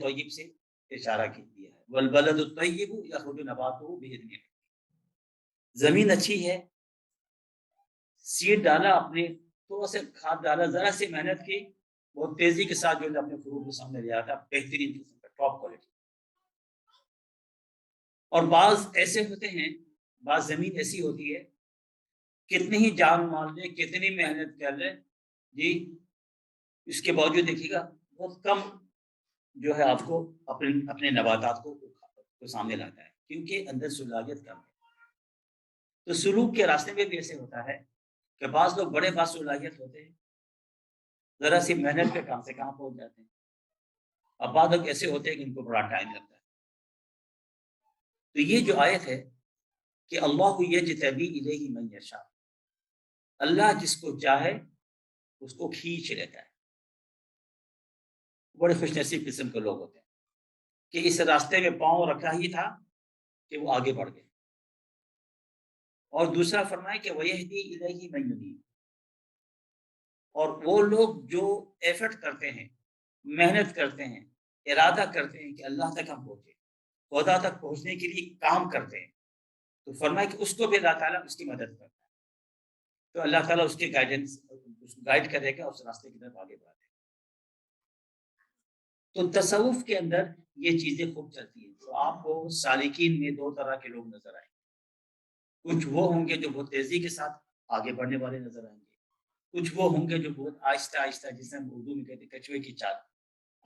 طیب سے اشارہ کیا ہے، والبلد الطیب یخرج نباتہ بإذن ربہ۔ زمین اچھی ہے، سیڈ ڈالا، اپنے تھوڑا سا کھاد ڈالا، ذرا سی محنت کی، بہت تیزی کے ساتھ جو ہے اپنے فروٹ کو سامنے لے آتا، بہترین قسم کا ٹاپ کوالٹی۔ اور بعض ایسے ہوتے ہیں، بعض زمین ایسی ہوتی ہے، کتنی ہی جان مال لے، کتنی محنت کر لے جی، اس کے باوجود دیکھیے گا بہت کم جو ہے آپ کو اپنے نباتات کو سامنے لاتا ہے، کیونکہ اندر صلاحیت کم ہے۔ تو سلوک کے راستے میں بھی ایسے ہوتا ہے کہ بعض لوگ بڑے باصلاحیت ہوتے ہیں، ذرا سی محنت پہ کہاں سے کہاں پہنچ جاتے ہیں، اور بعض لوگ ایسے ہوتے ہیں کہ ان کو بڑا ٹائم لگتا ہے۔ تو یہ جو آیت ہے کہ اللہ یجتبی الیہ من یشاء، اللہ جس کو چاہے اس کو کھینچ لیتا ہے۔ بڑے خوش نصیب قسم کے لوگ ہوتے ہیں کہ اس راستے میں پاؤں رکھا ہی تھا کہ وہ آگے بڑھ گئے۔ اور دوسرا فرمائے کہ وَيَهْدِي إِلَيْهِ مَن يُنِيبُ، اور وہ لوگ جو ایفرٹ کرتے ہیں، محنت کرتے ہیں، ارادہ کرتے ہیں کہ اللہ تک ہم پہنچے، خدا تک پہنچنے کے لیے کام کرتے ہیں، تو فرمائے کہ اس کو بھی اللہ تعالیٰ اس کی مدد کرتا ہے، تو اللہ تعالیٰ اس کے گائیڈنس، اس کو گائیڈ کرے گا، اس راستے کی طرف آگے بڑھے گا۔ تو تصوف کے اندر یہ چیزیں خوب چلتی ہیں۔ تو آپ کو سالکین میں دو طرح کے لوگ نظر آئیں گے، کچھ وہ ہوں گے جو بہت تیزی کے ساتھ آگے بڑھنے والے نظر آئیں گے، کچھ وہ ہوں گے جو بہت آہستہ آہستہ، جسے ہم اردو میں کہتے ہیں کچوے کی چال،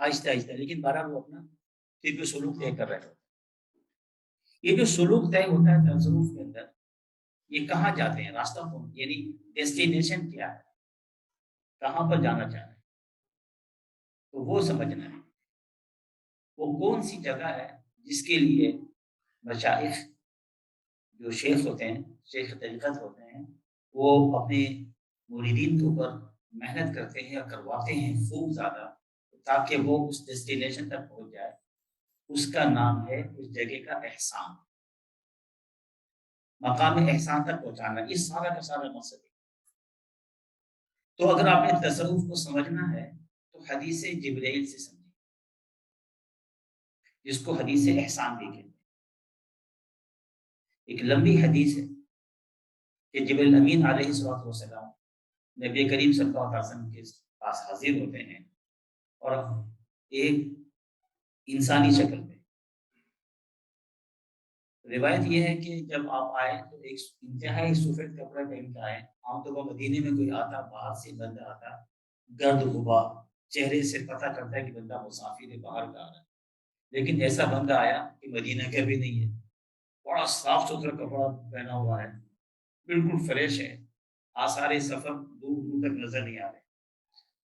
آہستہ آہستہ، لیکن بہرحال وہ اپنا پھر بھی سلوک طے کر رہے ہوتے ہیں۔ یہ جو سلوک طے ہوتا ہے تصوف کے اندر، یہ کہاں جاتے ہیں، راستہ کون، یعنی ڈیسٹینیشن کیا ہے، کہاں پر جانا چاہ رہے ہیں، تو وہ سمجھنا ہے وہ کون سی جگہ ہے جس کے لیے مشائخ جو شیخ ہوتے ہیں، شیخ طریقت ہوتے ہیں، وہ اپنے مریدین کے اوپر محنت کرتے ہیں اور کرواتے ہیں خوب زیادہ، تاکہ وہ اس ڈیسٹینیشن تک پہنچ جائے۔ اس کا نام ہے اس جگہ کا احسان، مقام احسان تک پہنچانا، اس سارا کا سارا مقصد ہے۔ تو اگر آپ نے تصوف کو سمجھنا ہے تو حدیث جبرائیل سے سمجھیں، جس کو حدیث احسان بھی کہتے ہیں۔ ایک لمبی حدیث ہے کہ جبرائیل امین علیہ السلام نبی کریم صلی اللہ علیہ وسلم کے پاس حاضر ہوتے ہیں، اور ایک انسانی شکل میں۔ روایت یہ ہے کہ جب آپ آئے تو ایک انتہائی سفید کپڑے پہن کے آئے۔ عام طور پر مدینے میں کوئی آتا، باہر سے بندہ آتا، گرد غبار، چہرے سے پتہ کرتا ہے کہ بندہ مسافر ہے، باہر کا آ رہا ہے، لیکن ایسا بندہ آیا کہ مدینہ کا بھی نہیں ہے، بڑا صاف ستھرا کپڑا پہنا ہوا ہے، بالکل فریش ہے، آثار سفر دور دور تک نظر نہیں آ رہے۔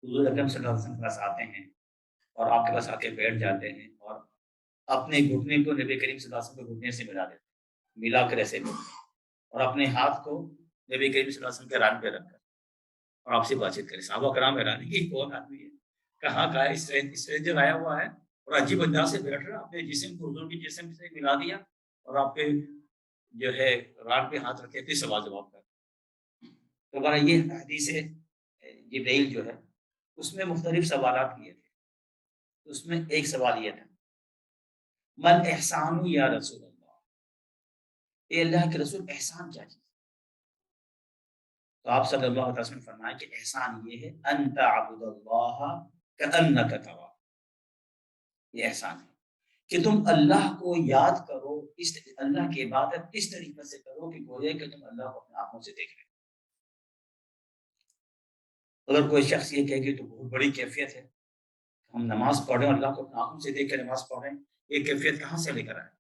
حضور اکرم صلی اللہ علیہ وسلم کے پاس آتے ہیں اور آپ کے پاس آ کے بیٹھ جاتے ہیں، اور اپنے گھٹنے کو نبی کریم صلی اللہ علیہ وسلم کے گھٹنے سے ملا دیتے ہیں، ملا کر ایسے میں، اور اپنے ہاتھ کو نبی کریم صلی اللہ علیہ وسلم کے ران پہ رکھ کر اور آپ سے بات چیت کریں۔ صحابہ کرام حیران ہیں کہ کون آدمی ہے، کہاں کا ہے، اسٹرینجر آیا ہوا ہے اور عجیب انداز سے بیٹھ رہا، اپنے جسم کو حضور کے جسم سے ملا دیا اور آپ کے جو ہے ران پہ ہاتھ رکھے تھے، سوال جواب کر۔ تو ہمارا یہ حدیث جبرائیل جو ہے اس میں مختلف سوالات کیے تھے، اس میں ایک سوال یہ تھا، من احسان یا رسول اللہ، اے اللہ کے رسول احسان کیا چیز؟ تو آپ صلی اللہ علیہ وسلم فرمائے کہ احسان یہ ہے ان تعبد اللہ کأنک تراہ، یہ احسان ہے کہ تم اللہ کو یاد کرو، اس اللہ کی عبادت اس طریقے سے کرو کہ گویا کہ تم اللہ کو اپنے آنکھوں سے دیکھ رہے ہو۔ اگر کوئی شخص یہ کہے کہ تو بہت بڑی کیفیت ہے، ہم نماز پڑھ رہے ہیں اللہ کو اپنے آنکھوں سے دیکھ کے نماز پڑھ رہے ہیں، یہ کیفیت کہاں سے لے کر آئے؟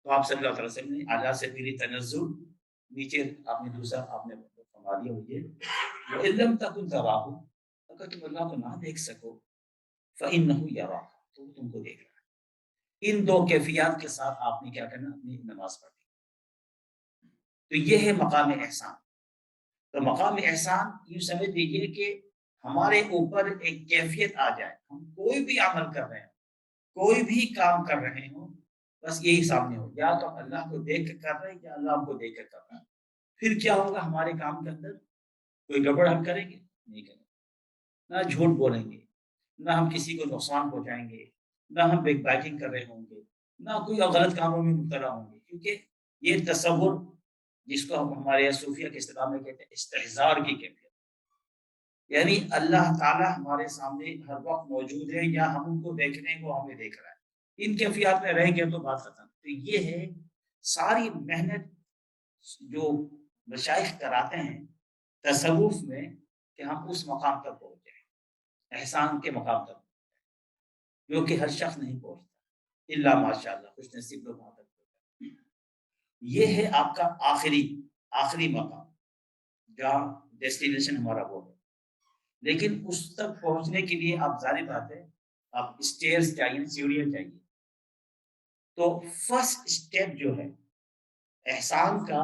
تو آپ صلی اللہ علیہ وسلم نے اعلیٰ سے میری تنزل، نیچے آپ نے دوسرا آپ نے فرما دیا ہوئی ہے، وَإِلَّمْ تَكُنْ تَرَاهُ، اگر تم اللہ کو نہ دیکھ سکو فَإِنَّهُ يَرَاكَ، تو تم کو دیکھ رہا ہے۔ ان دو کیفیات کے ساتھ آپ نے کیا کرنا، اپنی نماز پڑھنی۔ تو یہ ہے مقام احسان۔ تو مقام احسان یوں سمجھ لیجیے کہ ہمارے اوپر ایک کیفیت آ جائے، ہم کوئی بھی عمل کر رہے ہیں، کوئی بھی کام کر رہے ہوں، بس یہی سامنے ہو، یا تو اللہ کو دیکھ کر کر رہے ہیں یا اللہ ہم کو دیکھ کر کر رہا ہے۔ پھر کیا ہوگا ہمارے کام کے اندر؟ کوئی گڑبڑ ہم کریں گے؟ نہیں کریں گے، نہ جھوٹ بولیں گے، نہ ہم کسی کو نقصان پہنچائیں گے، نہ ہم بیک بائٹنگ کر رہے ہوں گے، نہ کوئی غلط کاموں میں مبتلا ہوں گے، کیونکہ یہ تصور جس کو ہم ہمارے یہاں صوفیہ کے اصطلاح میں کہتے ہیں استحضار کی کیفیت، یعنی اللہ تعالیٰ ہمارے سامنے ہر وقت موجود ہے یا ہم ان کو دیکھ رہے ہیں وہ ہمیں دیکھ رہا ہے، ان کیفیات میں رہیں گے تو بات ختم۔ تو یہ ہے ساری محنت جو مشائخ کراتے ہیں تصوف میں کہ ہم اس مقام تک پہنچ جائیں، احسان کے مقام تک، جو کہ ہر شخص نہیں پہنچتا الا ماشاء اللہ، خوش نصیب لوگ وہاں تک پہنچتے ہیں۔ یہ ہے آپ کا آخری مقام جہاں ڈیسٹینیشن ہمارا وہ ہے، لیکن اس تک پہنچنے کے لیے آپ ظاہر بات ہے آپ اسٹیئرز چاہیے، سیڑھیاں چاہیے۔ تو فرسٹ اسٹیپ جو ہے احسان کا،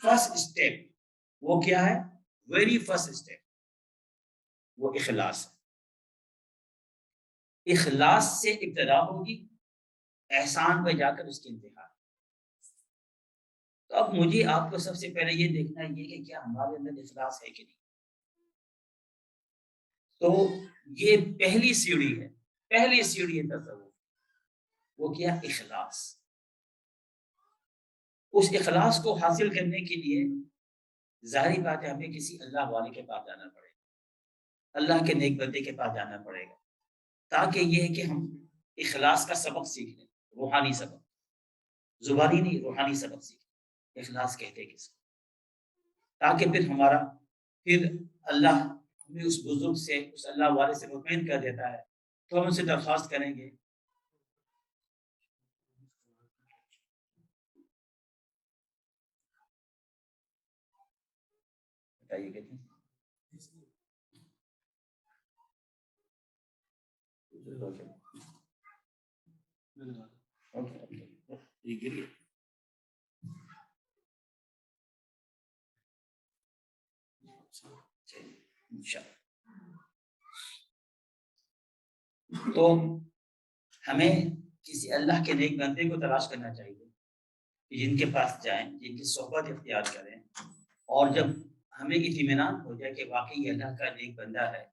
فرسٹ اسٹیپ وہ کیا ہے؟ ویری فرسٹ اسٹیپ وہ اخلاص ہے۔ اخلاص سے ابتدا ہوگی، احسان پہ جا کر اس کی انتہا۔ تو اب مجھے آپ کو سب سے پہلے یہ دیکھنا ہے کہ کیا ہمارے اندر اخلاص ہے کہ نہیں۔ تو یہ پہلی سیڑھی ہے، پہلی سیڑھی ہے تصوف، وہ کیا؟ اخلاص۔ اس اخلاص کو حاصل کرنے کے لیے ظاہری بات ہے ہمیں کسی اللہ والے کے پاس جانا پڑے گا، اللہ کے نیک بندے کے پاس جانا پڑے گا، تاکہ یہ ہے کہ ہم اخلاص کا سبق سیکھ لیں، روحانی سبق، زبانی نہیں، روحانی سبق سیکھ لیں، اخلاص کہتے کس کو، تاکہ پھر اللہ ہمیں اس بزرگ سے، اس اللہ والے سے مطمئن کر دیتا ہے، تو ہم ان سے درخواست کریں گے۔ بتائیے کہتے ہیں تو ہمیں کسی اللہ کے نیک بندے کو تلاش کرنا چاہیے، جن کے پاس جائیں، جن کی صحبت اختیار کریں، اور جب ہمیں اطمینان ہو جائے کہ واقعی یہ اللہ کا نیک بندہ ہے،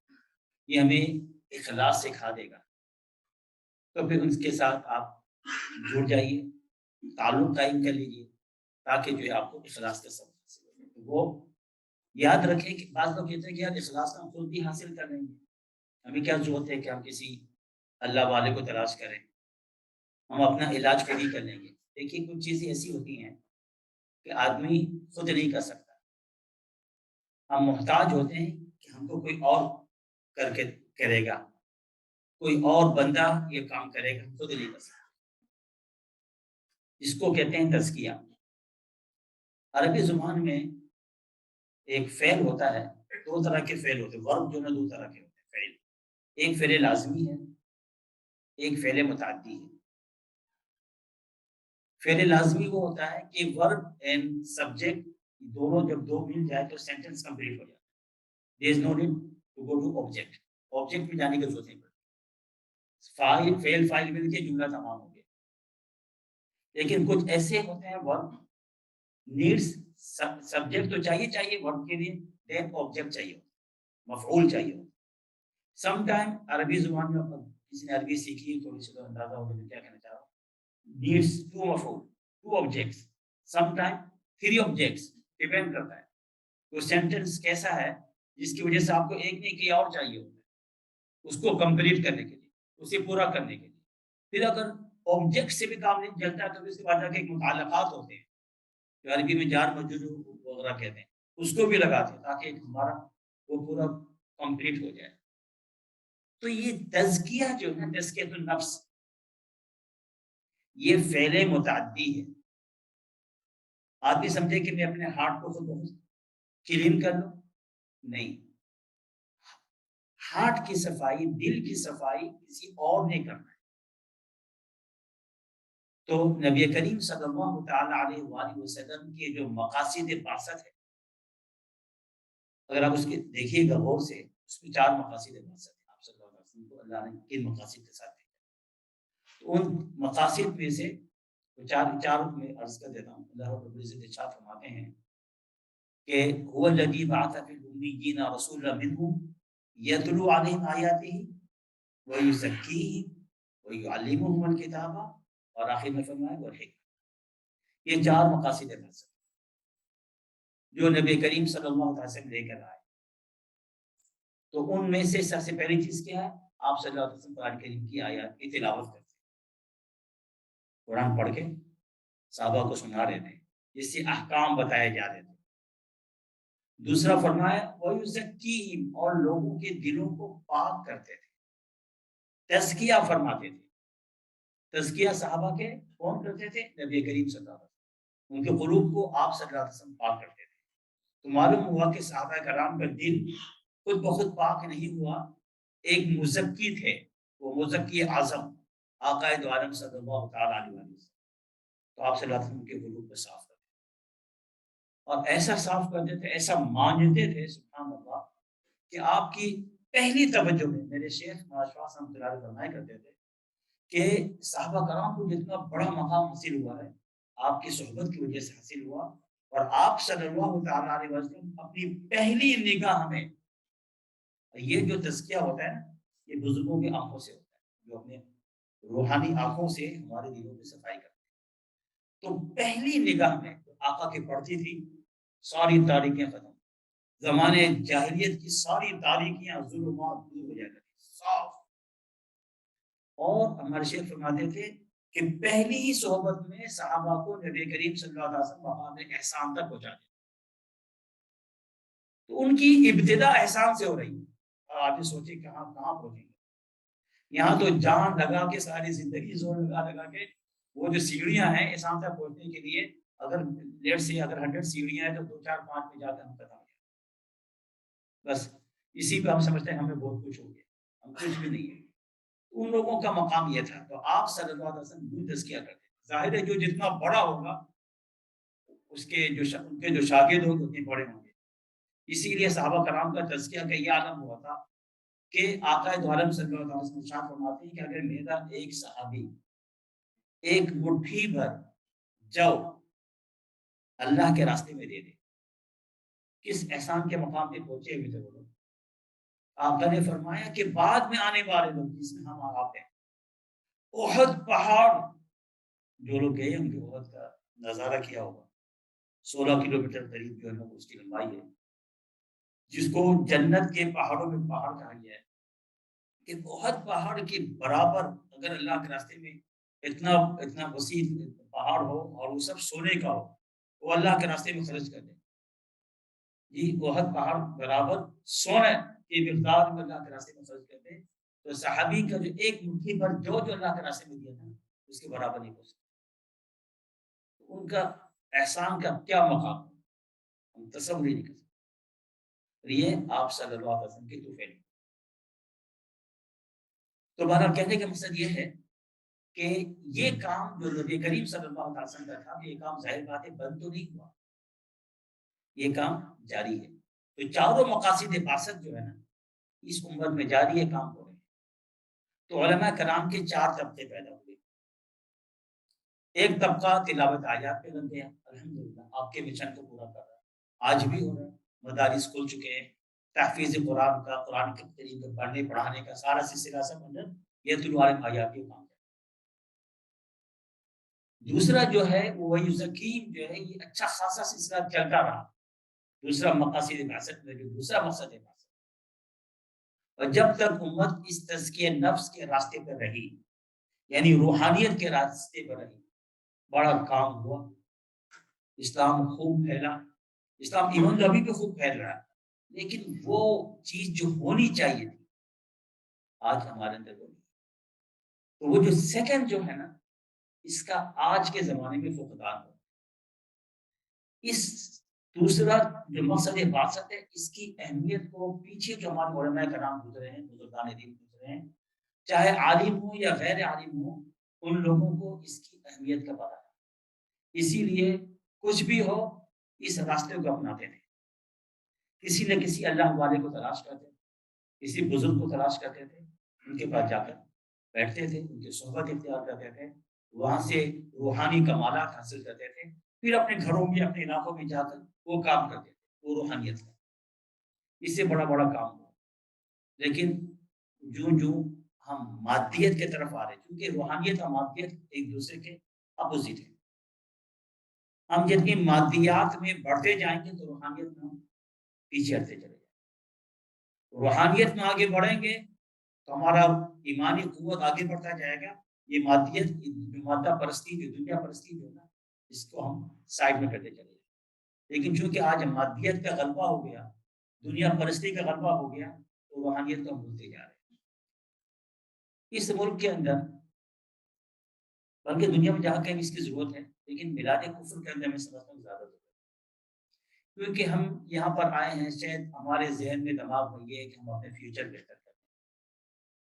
یہ ہمیں اخلاص سکھا دے گا، تو پھر ان کے ساتھ آپ جڑ جائیے، تعلق قائم کر لیجیے، تاکہ جو ہے آپ کو اخلاص کا سبق حاصل ہو۔ وہ یاد رکھیں کہ بعض لوگ کہتے ہیں کہ یار اخلاص کا ہم خود بھی حاصل کر لیں گے، ہمیں کیا ضرورت ہے کہ ہم کسی اللہ والے کو تلاش کریں، ہم اپنا علاج خود ہی کر لیں گے۔ دیکھیے کچھ چیزیں ایسی ہوتی ہیں کہ آدمی خود نہیں کر سکتا، ہم محتاج ہوتے ہیں کہ ہم کو کوئی اور کر کے کرے گا، کوئی اور بندہ یہ کام کرے گا، ہم خود نہیں کر سکتے۔ اس کو کہتے ہیں تزکیہ۔ عربی زبان میں ایک فعل ہوتا ہے، دو طرح کے فعل ہوتے ہیں، ورب جو ہے دو طرح کے ہوتے ہیں فعل، ایک فعل لازمی ہے، ایک فعل متعدی ہے۔ فعل لازمی وہ ہوتا ہے کہ ورب اینڈ سبجیکٹ دونوں جب دو مل جائے تو سینٹینس کمپلیٹ ہو جاتا ہے، there is no need to go to object، object میں جانے کی ضرورت نہیں پڑتی، فعل فاعل مل کے جملہ تمام ہو گیا۔ لیکن کچھ ایسے ہوتے ہیں ورب نیڈس سبجیکٹ تو چاہیے ورب کے لیے، دین آبجیکٹ چاہیے، مفعول چاہیے۔ سم ٹائم عربی زبان میں کسی نے عربی سیکھی تھوڑی سی تو اندازہ ہو گیا کیا کہنا چاہ رہا ہوں، needs two مفعول، two objects، some time three objects، depend کرتا ہے تو سینٹینس کیسا ہے جس کی وجہ سے آپ کو ایک نہیں کہ اور چاہیے ہوتا ہے اس کو کمپلیٹ کرنے کے لیے، اسے پورا کرنے کے لیے۔ پھر اگر آبجیکٹ سے بھی کام نہیں چلتا تو اس کے بعد جا کے ایک متعلقات ہوتے ہیں جو عربی میں جار مجرور وغیرہ کہتے ہیں، اس کو بھی لگاتے ہیں تاکہ ہمارا وہ پورا کمپلیٹ ہو جائے۔ تو یہ تزکیہ جو ہے، تزکیۃ النفس، یہ فعل متعدی ہے۔ آدمی سمجھے کہ میں اپنے ہارٹ کو خود بخود کلین کر لوں، نہیں، ہارٹ کی صفائی، دل کی صفائی کسی اور نے کرنا ہے۔ تو نبی کریم صلی اللہ تعالی علیہ وآلہ وسلم کے جو مقاصد بعثت ہے، اگر آپ اس کے دیکھیے گا غور سے، اس میں 4 مقاصد بعثت ہیں۔ آپ صلی اللہ علیہ وسلم کو اللہ نے کن مقاصد کے ساتھ بھیجا، تو ان مقاصد میں سے چار میں عرض کر دیتا ہوں۔ اللہ رب العزت ارشاد فرماتے ہیں کہ هو الذی بعث فی الامیین رسولا منہم یتلو علیہم آیاتہ وَيُزَكِّيهِمْ وَيُعَلِّمُهُمُ الْكِتَابَ، اور آخر میں فرمایا وَالْحِکمَةَ۔ یہ 4 مقاصد بعثت جو نبی کریم صلی اللہ علیہ وسلم لے کر آئے، تو ان میں سے سب سے پہلی چیز کیا ہے؟ آپ صلی اللہ علیہ وسلم قرآن کریم کی آیات کی تلاوت کرتے، قرآن پڑھ کے صحابہ کو سنا رہے تھے، جس سے احکام بتائے جا رہے تھے۔ دوسرا فرمایا وَيُزَكِّيهِمْ، اور لوگوں کے دلوں کو پاک کرتے تھے، تزکیہ فرماتے تھے۔ تزکیہ صحابہ کے کون کرتے تھے؟ نبی کریم صلی اللہ علیہ وسلم، ان کے قلوب کو آپ صلی اللہ علیہ وسلم پاک کرتے تھے۔ تو معلوم ہوا کہ صحابہ کرام کا دل خود بخود پاک نہیں ہوا، ایک مزکی تھے، وہ مزکی اعظم آقا دو عالم صلی اللہ تعالیٰ علیہ وسلم، تو آپ صلی اللہ علیہ وسلم کے قلوب کو صاف کرتے تھے، اور ایسا صاف کرتے تھے، ایسا مانتے تھے سبحان اللہ، کہ آپ کی پہلی توجہ میں میرے شیخ نواز رحمۃ اللہ علیہ فرمایا کرتے تھے کہ صحابہ کرام کو جتنا بڑا مقام حاصل ہوا ہے آپ کی صحبت کی وجہ سے حاصل ہوا، اور آپ صلی اللہ تعالیٰ علیہ وسلم اپنی پہلی نگاہ میں، یہ جو تزکیہ ہوتا ہے نا، یہ بزرگوں کی آنکھوں سے ہوتا ہے، جو اپنے روحانی آنکھوں سے ہمارے دلوں کی صفائی کرتے ہیں۔ تو پہلی نگاہ میں آقا کی پڑتی تھی، ساری تاریکیاں ختم، زمانے جاہلیت کی ساری تاریکیاں ظلمات دور ہو جاتی صاف۔ اور ہمارے شیخ فرماتے تھے کہ پہلی ہی صحبت میں صحابہ کو نبی کریم صلی اللہ علیہ وسلم مقام احسان تک پہنچا دیا، تو ان کی ابتدا احسان سے ہو رہی ہے، اور آپ یہ سوچیں کہاں کہاں پہنچیں گے؟ یہاں تو جان لگا کے ساری زندگی زور لگا کے وہ جو سیڑھیاں ہیں احسان تک پہنچنے کے لیے، اگر لیٹ سے اگر 100 سیڑھیاں ہیں تو 2 4 5 میں جا کے ہم ختم ہو جائیں، بس اسی پہ ہم سمجھتے ہیں ہمیں بہت کچھ ہو گیا، ہم کچھ بھی نہیں ہے۔ ان لوگوں کا مقام یہ تھا، تو آپ صلی اللہ علیہ وسلم بھی تزکیہ کرتے ہیں۔ ظاہر ہے جو جتنا بڑا ہوگا اس کے جو ان کے جو شاگرد ہوں گے اتنے بڑے ہوں گے، اسی لیے صحابہ کرام کا تزکیہ کا یہ عالم ہوا تھا کہ آقا دو عالم صلی اللہ علیہ وسلم ارشاد فرماتے ہیں کہ اگر میرا ایک صحابی ایک مٹھی بھر جو اللہ کے راستے میں دے دے، کس احسان کے مقام پہ پہنچے ہوئے تھے وہ لوگ؟ آقا نے فرمایا کہ بعد میں آنے والے لوگ جس میں ہم آپ ہیں، احد پہاڑ، جو لوگ گئے ان کے احد کا نظارہ کیا ہوگا، 16 کلومیٹر قریب جو ہے اس کی لمبائی ہے، جس کو جنت کے پہاڑوں میں پہاڑ کہا گیا ہے، کہ احد پہاڑ کے برابر اگر اللہ کے راستے میں اتنا اتنا وسیع پہاڑ ہو اور وہ سب سونے کا ہو، وہ اللہ کے راستے میں خرچ کر دیں، جی احد پہاڑ برابر سونے کی مقدار میں اللہ کے راستے میں خرچ کر دیں، تو صحابی کا جو ایک مٹھی پر جو اللہ کے راستے میں دیا تھا اس کے برابر نہیں ہو سکتا۔ ان کا احسان کا کیا مقام ہم تصور ہی نہیں کر سکتے، یہ آپ صلی اللہ علیہ وسلم کی توفیق۔ تو بہرحال کہنے کا مقصد یہ ہے کہ یہ کام جو نبی کریم صلی اللہ علیہ وسلم کا تھا، یہ کام ظاہر بات ہے بند تو نہیں ہوا، یہ کام جاری ہے۔ تو چاروں مقاصد بعثت جو ہے نا اس امت میں جاری ہے، کام ہو رہے ہیں۔ تو علماء کرام کے 4 طبقے پیدا ہوئے۔ ایک طبقہ تلاوت آیات پہ لگ گیا، الحمدللہ آپ کے مشن کو پورا کر رہا ہے، آج بھی ہو رہا ہے، مدارس کھل چکے ہیں، تحفیظ قرآن کا، قرآن کے طریقے پڑھنے پڑھانے کا سارا سلسلہ سب اندر یہ تلاوت آیات کے کام ہے۔ دوسرا جو ہے وہ یزکیم جو ہے، یہ اچھا خاصا سلسلہ چلتا رہا، دوسرا مقاصد بعثت میں جو دوسرا مقصد ہے بعثت، اور جب تک امت اس تزکیہ نفس کے راستے پر رہی، یعنی روحانیت کے راستے پر رہی، بڑا کام ہوا، اسلام خوب پھیلا، اسلام ایون تو ابھی بھی خوب پھیل رہا ہے، لیکن وہ چیز جو ہونی چاہیے تھی آج ہمارے اندر ہو گئی۔ تو وہ جو سیکنڈ جو ہے نا، اس کا آج کے زمانے میں فقدان ہو۔ اس دوسرا جو مقصد بعثت ہے، اس کی اہمیت کو پیچھے جو ہمارے علماء کرام گزرے ہیں، بزرگان دین گزرے ہیں، چاہے عالم ہو یا غیر عالم ہو، ان لوگوں کو اس کی اہمیت کا پتہ ہے، اسی لیے کچھ بھی ہو اس راستے کو اپناتے تھے، کسی نہ کسی اللہ والے کو تلاش کرتے تھے، کسی بزرگ کو تلاش کرتے تھے، ان کے پاس جا کر بیٹھتے تھے، ان کی صحبت اختیار کرتے تھے، وہاں سے روحانی کمالات حاصل کرتے تھے، پھر اپنے گھروں میں اپنے علاقوں میں جا کر وہ کام کرتے تھے، وہ روحانیت کا، اس سے بڑا بڑا کام ہوا۔ لیکن جو ہم مادیت کی طرف آ رہے ہیں، کیونکہ روحانیت اور مادیت ایک دوسرے کے اپوزٹ ہیں. ہم جتنی مادیات میں بڑھتے جائیں گے تو روحانیت میں ہم پیچھے ہٹتے چلے جائیں گے. روحانیت میں آگے بڑھیں گے تو ہمارا ایمانی قوت آگے بڑھتا جائے گا. یہ مادیت، جو مادہ پرستی، جو دنیا پرستی جو ہے نا، اس کو ہم سائڈ میں کرتے چلے جائیں. لیکن چونکہ آج مادیت کا غلبہ ہو گیا، دنیا پرستی کا غلبہ ہو گیا، تو روحانیت کو ہم بھولتے جا رہے ہیں. اس ملک کے اندر، بلکہ دنیا میں جہاں کہیں اس کی ضرورت ہے، لیکن بلاد کفر کے اندر میں سمجھتا ہوں زیادہ ضرورت ہے. کیونکہ ہم یہاں پر آئے ہیں، شاید ہمارے ذہن میں دماغ میں یہ ہے کہ ہم اپنے فیوچر بہتر کریں،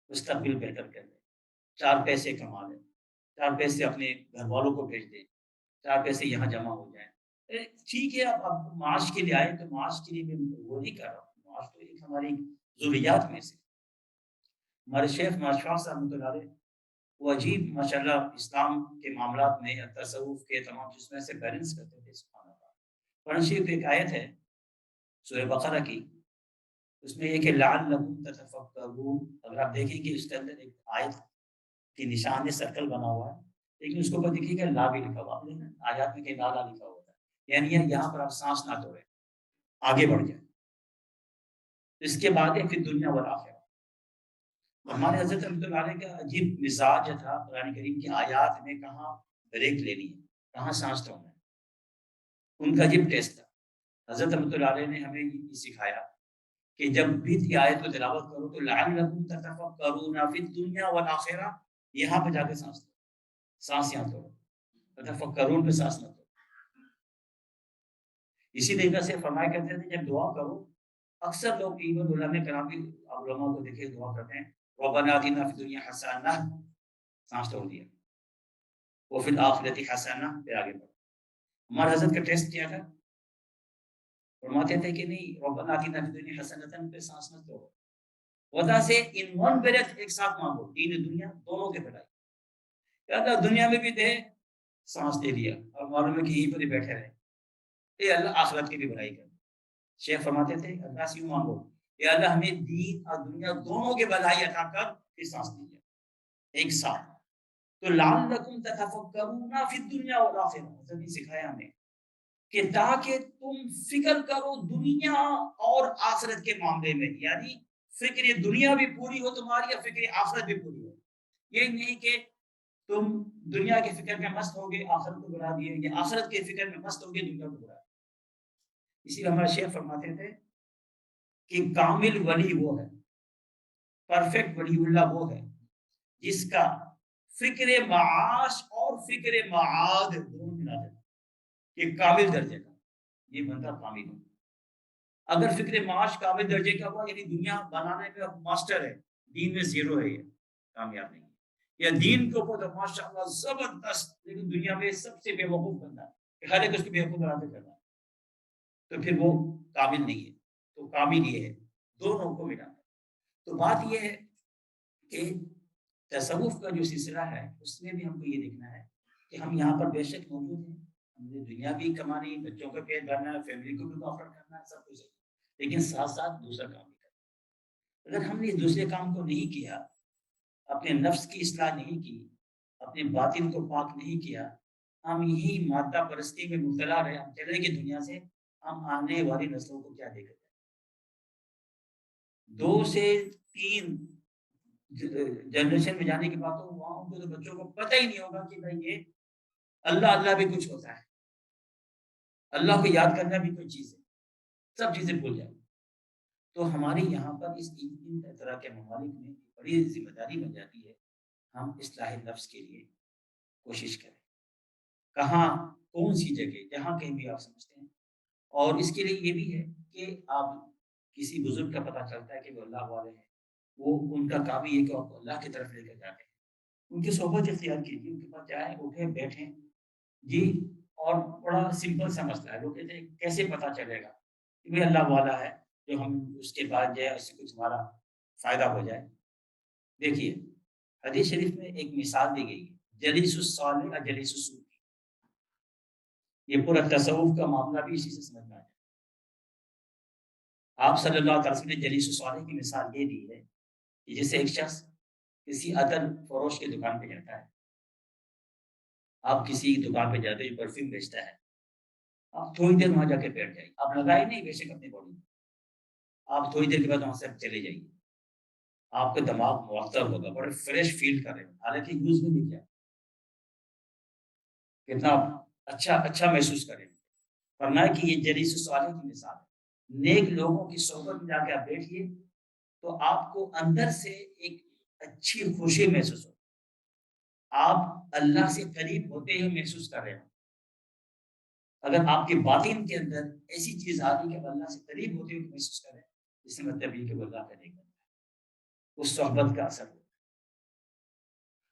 مستقبل بہتر کریں، 4 پیسے کما لیں، 4 پیسے اپنے گھر والوں کو بھیج دیں، 4 پیسے یہاں جمع ہو جائیں. ٹھیک ہے، اب معاش کے لیے آئے تو معاش کے لیے میں وہ نہیں کر رہا ہوں. معاش تو ایک ہماری ضروریات میں سے. ہمارے شیخ ماشاء صاحب رحمۃ اللہ علیہ، وہ عجیب ماشاءاللہ اسلام کے معاملات میں، تصوف کے تمام چیزوں میں سے بیلنس کرتے تھے. سبحان اللہ. قرآن شریف ایک آیت ہے سورہ بقرہ کی، اس میں یہ کہ لعلکم تتفکرون. اگر آپ دیکھیں گے اس کے اندر ایک آیت کی نشان سرکل بنا ہوا ہے، لیکن اس کے اوپر دیکھیے کہ لا بھی لکھا ہوا. آپ دیکھیں آیات میں کہ لا لکھا ہوا ہے، یعنی یہاں پر آپ سانس نہ توڑیں، آگے بڑھ جائیں. اس کے بعد ہے پھر دنیا والآخرہ. ہمارے حضرت رحمۃ اللہ علیہ کا عجیب مزاج تھا قرآن کریم کی آیات میں کہاں بریک لینی ہے، کہاں سانس توڑنا ہے. ان کا عجیب ٹیسٹ تھا. حضرت رحمۃ اللہ علیہ نے ہمیں یہ سکھایا کہ جب بھی یہ آیت کو تلاوت کرو تو لعلکم تتفکرون فی الدنیا والآخرہ، یہاں پہ جا کے سانس توڑو، سانس یہاں توڑو، تتفکرون پہ سانس نہ توڑو. اسی طریقے سے فرمایا کرتے تھے جب دعا کرو، اکثر لوگ ایون علماء کرام بھی علماء کو دیکھے دعا کرتے ہیں ربنا آتنا فی الدنیا حسنہ، سانس توڑ دیا، وفی الآخرۃ حسنہ، پھر آگے بڑھو. ہمارے حضرت کا ٹیسٹ کیا تھا؟ فرماتے تھے کہ نہیں ربنا آتنا فی الدنیا حسنہ پہ سانس نہ توڑو، وجہ سے ان ون بریتھ ایک ساتھ مانگو، دین دنیا دونوں کے بھلائی. یا اللہ دنیا میں بھی دے، سانس دے دیا اور معلوم ہے کہ یہیں پر ہی بیٹھے رہے، اے اللہ آخرت کی بھی بھلائی کر. شیخ فرماتے تھے اللہ سے یوں مانگو کہ اللہ ہمیں دین اور دنیا دونوں کے بھلائی عطا کر، پھر سانس دیجیے ایک ساتھ. تو لعلکم تتفکرون فی الدنیا والآخرہ، حضرت نے سکھایا ہمیں کہ تاکہ تم فکر کرو دنیا اور آخرت کے معاملے میں، یعنی فکر دنیا بھی پوری ہو تمہاری اور فکر آخرت بھی پوری ہو. یہ نہیں کہ تم دنیا کے فکر میں مست ہوگے آخرت کو بلا دیے، یا آخرت کے فکر میں مست ہوگے دنیا کو بلا دیے. اسی لیے ہمارے شیخ فرماتے تھے کہ کامل ولی وہ ہے، پرفیکٹ ولی اللہ وہ ہے جس کا فکر معاش اور فکر معاد دونوں ملا جائے. یہ کامل درجے کا، یہ بندہ کامل ہے. اگر فکر معاش کامل درجے کا ہوا، یعنی دنیا بنانے میں ماسٹر ہے، دین میں زیرو ہے، یہ کامیاب نہیں ہے. یا دین کے اوپر تو ماشاء اللہ زبردست، لیکن دنیا میں سب سے بے وقوف بندہ ہے، ہر ایک اس کو بے وقوف بناتے کرنا، تو پھر وہ کامل نہیں ہے. تو کامل یہ ہے دونوں کو ملانا. تو بات یہ ہے کہ تصوف کا جو سلسلہ ہے اس میں بھی ہم کو یہ دیکھنا ہے کہ ہم یہاں پر بے شک موجود ہیں، ہم نے دنیا بھی کمانی، بچوں کا پیٹ بھرنا ہے، فیملی کو بھی آفر کرنا ہے، سب کچھ ہے، لیکن ساتھ ساتھ دوسرا کام بھی کرنا. اگر ہم نے دوسرے کام کو نہیں کیا، اپنے نفس کی اصلاح نہیں کی، اپنے باطن کو پاک نہیں کیا، ہم یہی مادہ پرستی میں مبتلا رہے، ہم چلے گے دنیا سے، ہم آنے والی نسلوں کو کیا دے کر جائیں. 2 سے 3 جنریشن میں جانے کے بعد تو وہاں ان کو تو بچوں کو پتہ ہی نہیں ہوگا کہ بھائی یہ اللہ بھی کچھ ہوتا ہے، اللہ کو یاد کرنا بھی کوئی چیز ہے، سب چیزیں بھول جائیں. تو ہمارے یہاں پر اس ان طرح کے ممالک میں بڑی ذمہ داری بن جاتی ہے ہم اصلاح نفس کے لیے کوشش کریں. کہاں کون سی جگہ جہاں کہیں بھی آپ سمجھتے ہیں، اور اس کے لیے یہ بھی ہے کہ آپ کسی بزرگ کا پتہ چلتا ہے کہ وہ اللہ والے ہیں، وہ ان کا کام یہ ہے کہ آپ کو اللہ کی طرف لے کر جاتے ہیں، ان کی صحبت اختیار کیجیے، ان کے پاس جائیں، اٹھیں، بیٹھیں جی. اور بڑا سمپل سا مسئلہ ہے، لوگ کہتے ہیں کیسے پتہ چلے گا کہ بھائی اللہ والا ہے جو ہم اس کے بعد جائے اس سے کچھ ہمارا فائدہ ہو جائے. دیکھیے حدیث شریف میں ایک مثال دی گئی ہے، جلیس الصالح اور جلیس السوء. یہ پورا تصوف کا معاملہ بھی اسی سے سمجھنا ہے. آپ صلی اللہ علیہ وسلم نے جلیس الصالح کی مثال یہ دی ہے کہ جیسے ایک شخص کسی عطر فروش کی دکان پہ جاتا ہے، آپ کسی دکان پہ جاتے ہیں جو پرفیوم بیچتا ہے، آپ تھوڑی دیر وہاں جا کے بیٹھ جائیے، آپ لگائے نہیں بے شک اپنی باڈی میں، آپ تھوڑی دیر کے بعد وہاں سے چلے جائیے، آپ کا دماغ معطر ہوگا، بڑے فریش فیل کر رہے ہیں، حالانکہ یوز بھی نہیں کیا، کتنا اچھا اچھا محسوس کریں۔ فرمایا کہ یہ جلیس صالح کی مثال ہے، نیک لوگوں کی صحبت میں جا کے آپ بیٹھیے تو آپ کو اندر سے ایک اچھی خوشی محسوس ہو، آپ اللہ سے قریب ہوتے ہوئے محسوس کر رہے ہیں۔ اگر آپ کے باطن کے اندر ایسی چیز آ گئی کہ آپ اللہ سے قریب ہوتے ہوئے محسوس کر رہے ہیں، اس سے مطلب یہ کہ وہ اللہ کا نہیں کرتا ہے، اس صحبت کا اثر ہوتا ہے۔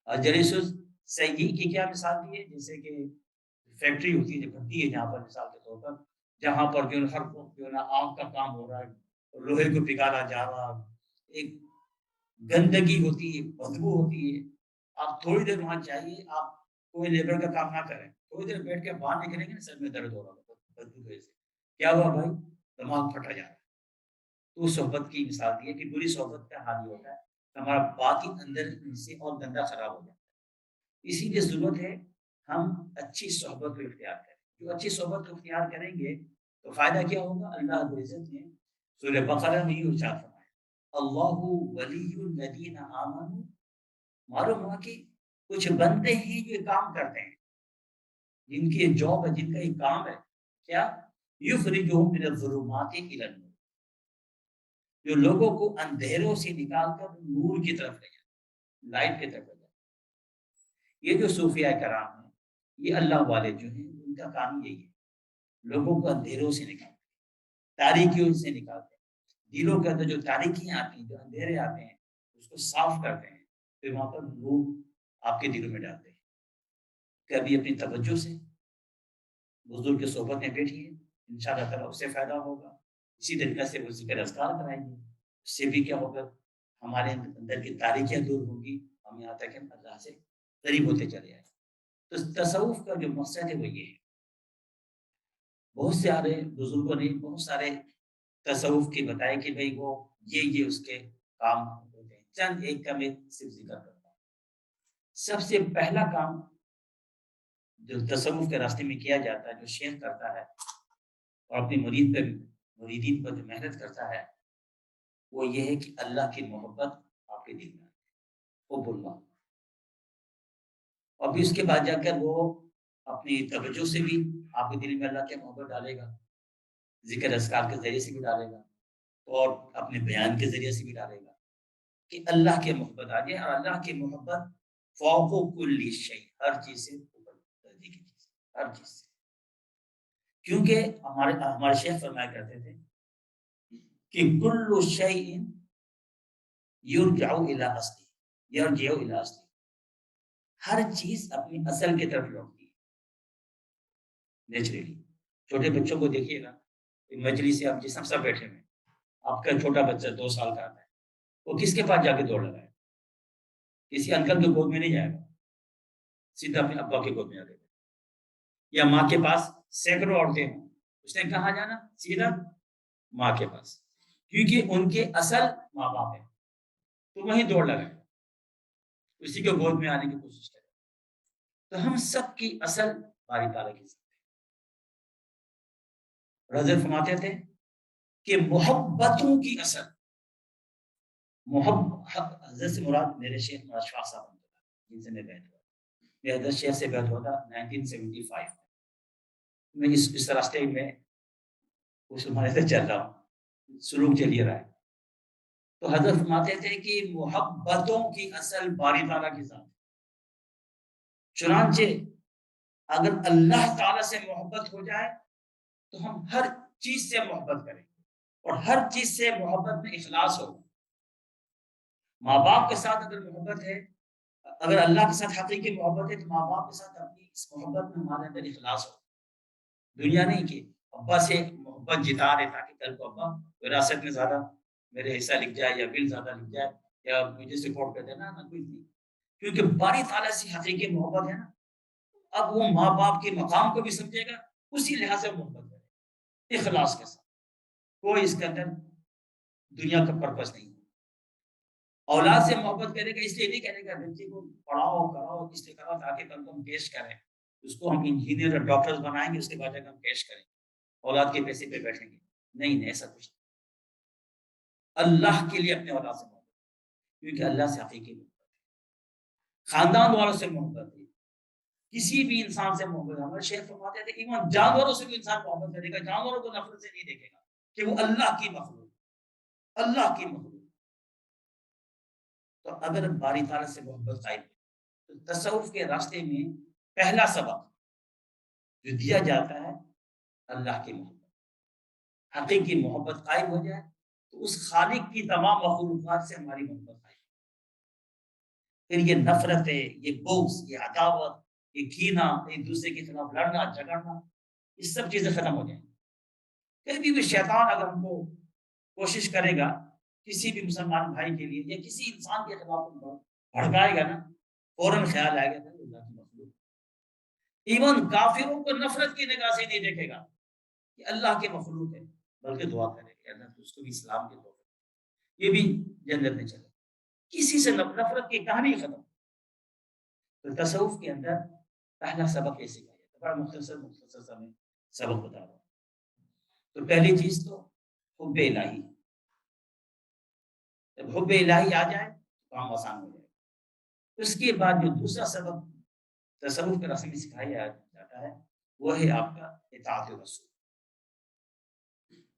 اور جلیس سیئی کی کیا مثال دی ہے؟ جیسے کہ فیکٹری ہوتی ہے جو بنتی ہے جہاں پر، مثال کے طور پر جہاں پر جو ہر وقت جو ہے نا آگ کا کام ہو رہا ہے، لوہے کو پگھالا جا رہا ہے، ایک گندگی ہوتی ہے، بدبو ہوتی ہے، آپ تھوڑی دیر وہاں جائیے، آپ کوئی لیبر کا کام نہ کریں، تھوڑی دیر بیٹھ کے باہر نکلیں گے، سر میں درد ہو رہا ہے بدبو کی وجہ سے، کیا ہوا بھائی؟ دماغ پھٹا جا رہا ہے۔ تو صحبت کی مثال دی ہے کہ بری صحبت کا حال یہ ہوتا ہے، ہمارا باطن اندر سے اور گندا خراب ہو جاتا ہے۔ اسی لیے ضرورت ہے ہم اچھی صحبت کو اختیار کریں، جو اچھی صحبت کو اختیار کریں گے تو فائدہ کیا ہوگا؟ اللہ رب العزت نے سورہ بقرہ میں یہ ارشاد فرمایا، اللہ ولی الذین آمنوا، معلوم ہوا کہ کچھ بندے ہیں جو کام کرتے ہیں، جن کی ایک جاب ہے، جن کا ایک کام ہے، کیا؟ یخرجہم من الظلمات الی النور، جو لوگوں کو اندھیروں سے نکال کر نور کی طرف لے جاتے، لائٹ کی طرف لے جاتے۔ یہ جو صوفیاء کرام ہیں، یہ اللہ والے جو ہیں، ان کا کام یہی ہے، لوگوں کو اندھیروں سے نکالتے، تاریکیوں سے نکالتے ہیں، دلوں کے اندر جو تاریکیاں آتی ہیں، جو اندھیرے آتے ہیں، اس کو صاف کرتے ہیں، پھر وہاں پر نور آپ کے دلوں میں ڈالتے ہیں۔ کبھی اپنی توجہ سے بزرگ کی صحبت میں بیٹھیے، انشاءاللہ تعالیٰ اس سے فائدہ ہوگا۔ اسی طریقے سے وہ ذکر اذکار کرائیں گے، اس سے بھی کیا ہوگا؟ ہمارے اندر کی تاریکیاں دور ہوگی، ہم یہاں تک ہم اللہ سے قریب ہوتے چلے آئیں۔ تو تصوف کا جو مقصد ہے وہ یہ ہے، بہت سارے بزرگوں نے بہت سارے تصوف کے بتائے کہ بھئی وہ یہ اس کے کام ہوتے ہیں، چند ایک کا میں صرف ذکر کرتا ہوں۔ سب سے پہلا کام جو تصوف کے راستے میں کیا جاتا ہے، جو شیخ کرتا ہے اور اپنی مریدین پر جو محنت کرتا ہے، وہ یہ ہے کہ اللہ کی محبت آپ کے دل میں آئے، حب اللہ، اور پھر اس کے بعد جا کر وہ اپنی توجہ سے بھی آپ کے دل میں اللہ کی محبت ڈالے گا، ذکر اذکار کے ذریعے سے بھی ڈالے گا، اور اپنے بیان کے ذریعے سے بھی ڈالے گا، کہ اللہ کی محبت آ جائے۔ اور اللہ کی محبت فوق کل شیء، ہر چیز سے اوپر درجے کی چیز، ہر چیز سے، کیونکہ ہمارے شیخ فرمایا کرتے تھے کہ کل شیء یرجع الی اصلی، یرجع الی اصلی، ہر چیز اپنی اصل کی طرف لوٹتی ہے نیچرلی۔ چھوٹے بچوں کو دیکھیے گا، مجلس سے آپ جس سب بیٹھے ہوئے، آپ کا چھوٹا بچہ 2 سال کا آتا ہے، وہ کس کے پاس جا کے دوڑ لگائے؟ کسی انکل کے گود میں نہیں جائے گا، سیدھا اپنے ابا کے گود میں آ جائے گا، یا ماں کے پاس سینکڑوں عورتیں ہوں، اس نے کہاں جانا؟ سیدھا ماں کے پاس، کیونکہ ان کے اصل ماں باپ ہیں، تو وہیں دوڑ لگائے، اسی کے گود میں آنے کی کوشش کرے۔ تو ہم سب کی اصل باری تعالیٰ کی ذات ہے۔ حضرت فرماتے تھے کہ محبتوں کی اصل، حضرت سے مراد میرے شیخ مراد شاہ صاحب جن سے میں بیٹھ ہوا، میرے حضرت شیخ سے بیٹھ ہوا تھا 1975 میں، اس راستے میں اس زمانے سے چل رہا ہوں، سلوک چلیے رہا ہے۔ تو حضرت فرماتے تھے کہ محبتوں کی اصل باری تعالیٰ کی ذات، چنانچہ اگر اللہ تعالیٰ سے محبت ہو جائے تو ہم ہر چیز سے محبت کریں، اور ہر چیز سے محبت میں اخلاص ہو۔ ماں باپ کے ساتھ اگر محبت ہے، اگر اللہ کے ساتھ حقیقی محبت ہے، تو ماں باپ کے ساتھ اپنی اس محبت میں ہمارے اندر اخلاص ہو۔ دنیا نہیں کہ ابا سے محبت جتا رہے تاکہ کل کو ابا وراثت میں زیادہ میرے حصہ لکھ جائے، یا بل زیادہ لکھ جائے، یا مجھے سپورٹ کر دینا، نہ کوئی نہیں، کیونکہ باری تعالیٰ سے حقیقی محبت ہے نا، اب وہ ماں باپ کے مقام کو بھی سمجھے گا، اسی لحاظ سے محبت کرے، اخلاص کے ساتھ، کوئی اس کے اندر دنیا کا پرپس نہیں۔ اولاد سے محبت کرے گا اس لیے نہیں کرے گا بچے کو پڑھاؤ کراؤ اس لیے کراؤ تاکہ کل کو ہم پیش کریں، اس کو ہم انجینئر اور ڈاکٹر بنائیں گے، اس کے بعد جا کے ہم پیش کریں اولاد کے پیسے پہ بیٹھیں گے، نہیں ایسا کچھ نہیں۔ اللہ کے لیے اپنے اولاد سے محبت، کیونکہ اللہ سے حقیقی محبت ہے، خاندان والوں سے محبت ہے، کسی بھی انسان سے محبت ہے۔ ہمارے شیخ فرماتے تھے ایمان جانوروں سے بھی انسان محبت کرے گا، جانوروں کو نفرت سے نہیں دیکھے گا کہ وہ اللہ کی مخلوق، اللہ کی مخلوق۔ تو اگر باری تعالیٰ سے محبت قائم ہے تو تصوف کے راستے میں پہلا سبق جو دیا جاتا ہے اللہ کی محبت، حقیقی محبت قائم ہو جائے تو اس خالق کی تمام مخلوقات سے ہماری محبت قائم، پھر یہ نفرتیں، یہ بغض، یہ عداوت، یہ کینہ، ایک دوسرے کے خلاف لڑنا جھگڑنا، یہ سب چیزیں ختم ہو جائیں۔ کبھی بھی شیطان اگر ہم کو کوشش کرے گا کسی بھی مسلمان بھائی کے لیے یا کسی انسان کے خلاف بھڑکائے گا نا، فوراً خیال آئے گا کہ اللہ کی مخلوق، ایون کافروں کو نفرت کی نگاہ سے نہیں دیکھے گا کہ اللہ کے مخلوق ہے، بلکہ دعا کرے گا اللہ اس کو بھی اسلام کے طور یہ بھی جنت میں چلے، کسی سے نفرت کی کہانی ختم۔ تو تصوف کے اندر پہلا سبق یہ سکھایا جاتا ہے، بڑا مختصر سا میں سبق بتا رہا ہوں۔ تو پہلی چیز تو حب الہی، جب حب الہی آ جائے تو کام آسان ہو جائے۔ اس کے بعد جو دوسرا سبق تصوف کے راستے میں سکھایا جاتا ہے وہ ہے آپ کا اطاعت رسول۔